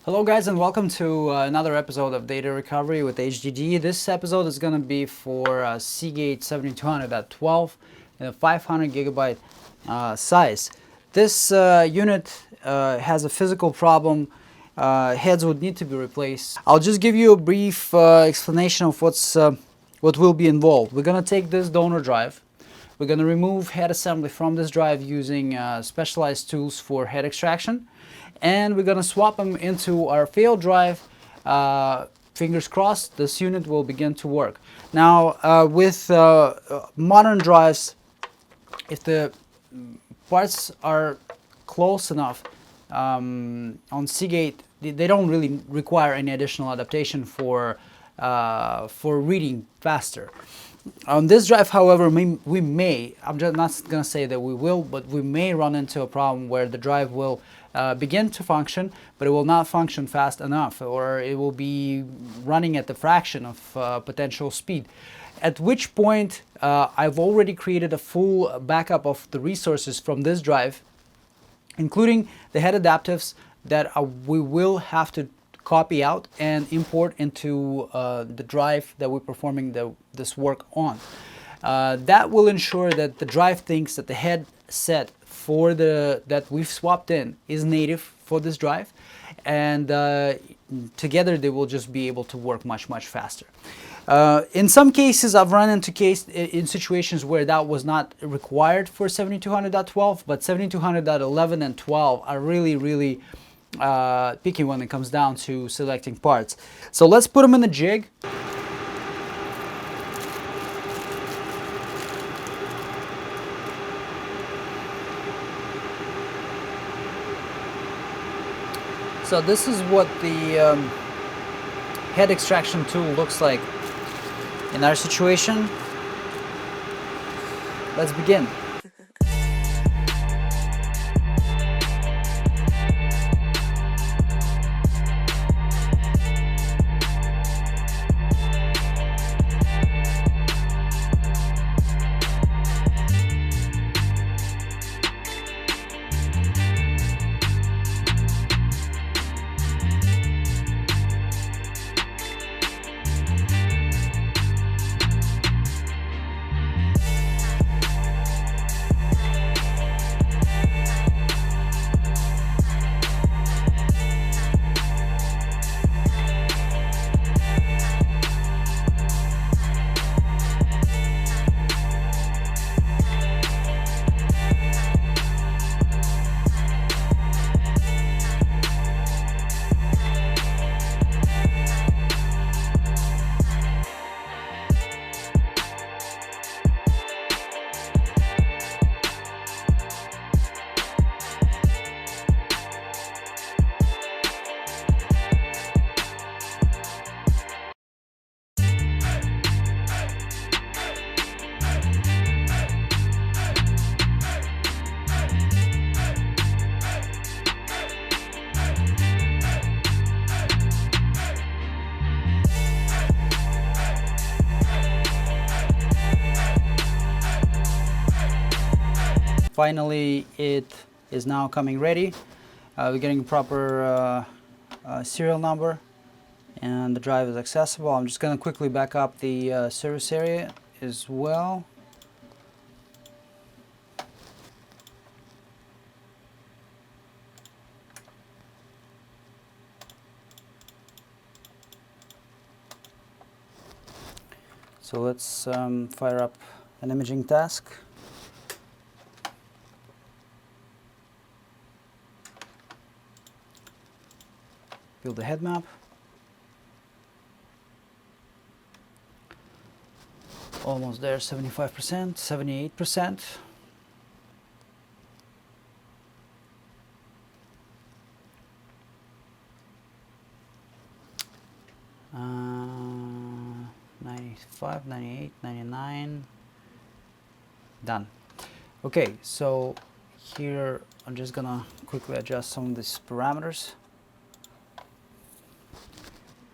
Hello guys, and welcome to another episode of Data Recovery with HDD. This episode is going to be for Seagate 7200.12 in a 500 gigabyte size. This unit has a physical problem. Heads would need to be replaced. I'll just give you a brief explanation of what will be involved. We're going to take this donor drive. We're going to remove head assembly from this drive using specialized tools for head extraction. And we're going to swap them into our failed drive. Fingers crossed, this unit will begin to work. Now, with modern drives, if the parts are close enough on Seagate, they don't really require any additional adaptation for reading faster. On this drive, however, we may, I'm just not going to say that we will, but we may run into a problem where the drive will begin to function, but it will not function fast enough, or it will be running at the fraction of potential speed. At which point, I've already created a full backup of the resources from this drive, including the head adaptives that we will have to copy out and import into the drive that we're performing this work on. That will ensure that the drive thinks that the head set for that we've swapped in is native for this drive, and together they will just be able to work much faster. In some cases, I've run into in situations where that was not required for 7200.12, but 7200.11 and 12 are really picky when it comes down to selecting parts. So let's put them in the jig. So this is what the head extraction tool looks like in our situation. Let's begin. Finally, it is now coming ready. We're getting proper serial number, and the drive is accessible. I'm just going to quickly back up the service area as well. So let's fire up an imaging task. Build the head map. Almost there, 75%, 78%. Uh, 95, 98, 99. Done. Okay, so here I'm just gonna quickly adjust some of these parameters.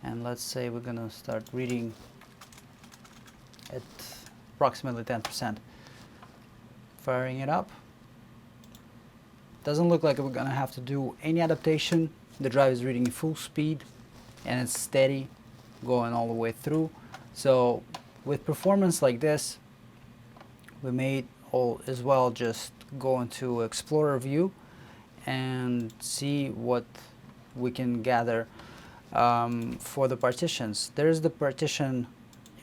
And let's say we're gonna start reading at approximately 10%. Firing it up. Doesn't look like we're gonna have to do any adaptation The drive is reading full speed and it's steady going all the way through. So with performance like this, we may as well just go into Explorer view and see what we can gather for the partitions. There's the partition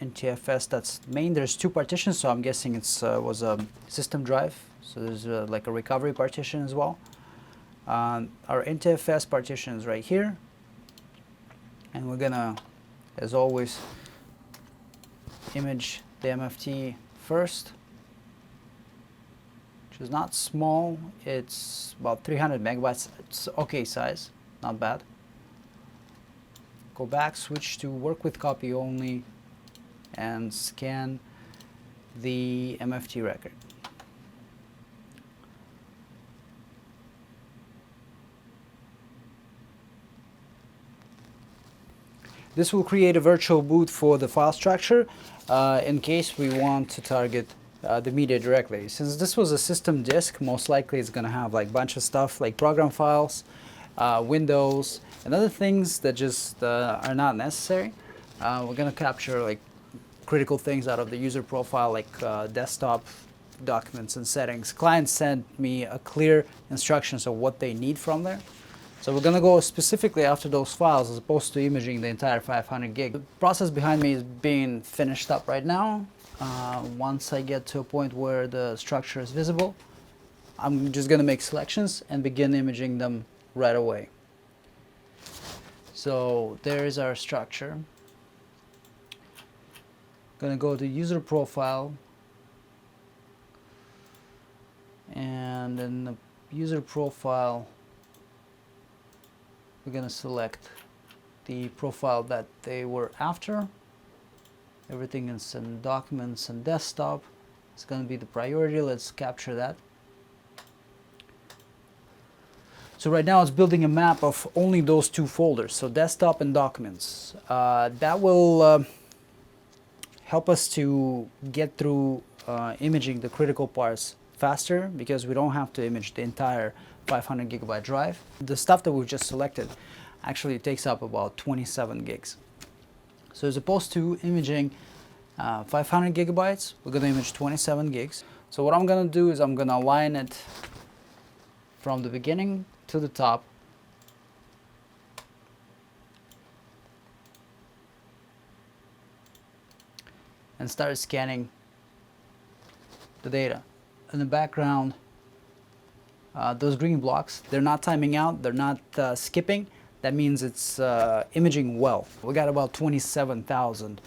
NTFS that's main. There's two partitions, so I'm guessing it's was a system drive. So there's like a recovery partition as well. Our NTFS partition is right here, and we're gonna, as always, image the MFT first, which is not small. It's about 300 megabytes. It's okay size, not bad. Go back, switch to work with copy only, and scan the MFT record. This will create a virtual boot for the file structure in case we want to target the media directly. Since this was a system disk, most likely it's going to have like a bunch of stuff like program files, windows, and other things that just are not necessary. We're going to capture like critical things out of the user profile, like desktop documents and settings. Client sent me a clear instructions of what they need from there. So we're going to go specifically after those files as opposed to imaging the entire 500 gig. The process behind me is being finished up right now. Once I get to a point where the structure is visible, I'm just going to make selections and begin imaging them right away. So there's our structure. Going to go to user profile, and in the user profile we're going to select the profile that they were after. Everything is in documents and desktop. It's going to be the priority. Let's capture that. So right now it's building a map of only those two folders, so desktop and documents. That will help us to get through imaging the critical parts faster, because we don't have to image the entire 500 gigabyte drive. The stuff that we've just selected actually takes up about 27 gigs. So as opposed to imaging 500 gigabytes, we're going to image 27 gigs. So what I'm going to do is I'm going to align it from the beginning to the top. And start scanning the data. In the background, those green blocks, they're not timing out, they're not skipping. That means it's imaging well. We got about 27,000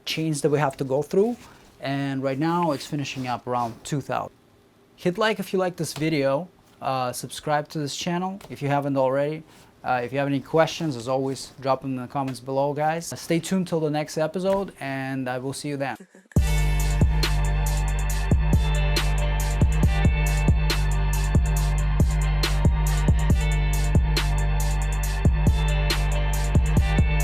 chains that we have to go through, and right now it's finishing up around 2,000. Hit like if you like this video, subscribe to this channel if you haven't already. If you have any questions, as always, drop them in the comments below, guys. Stay tuned till the next episode, and I will see you then.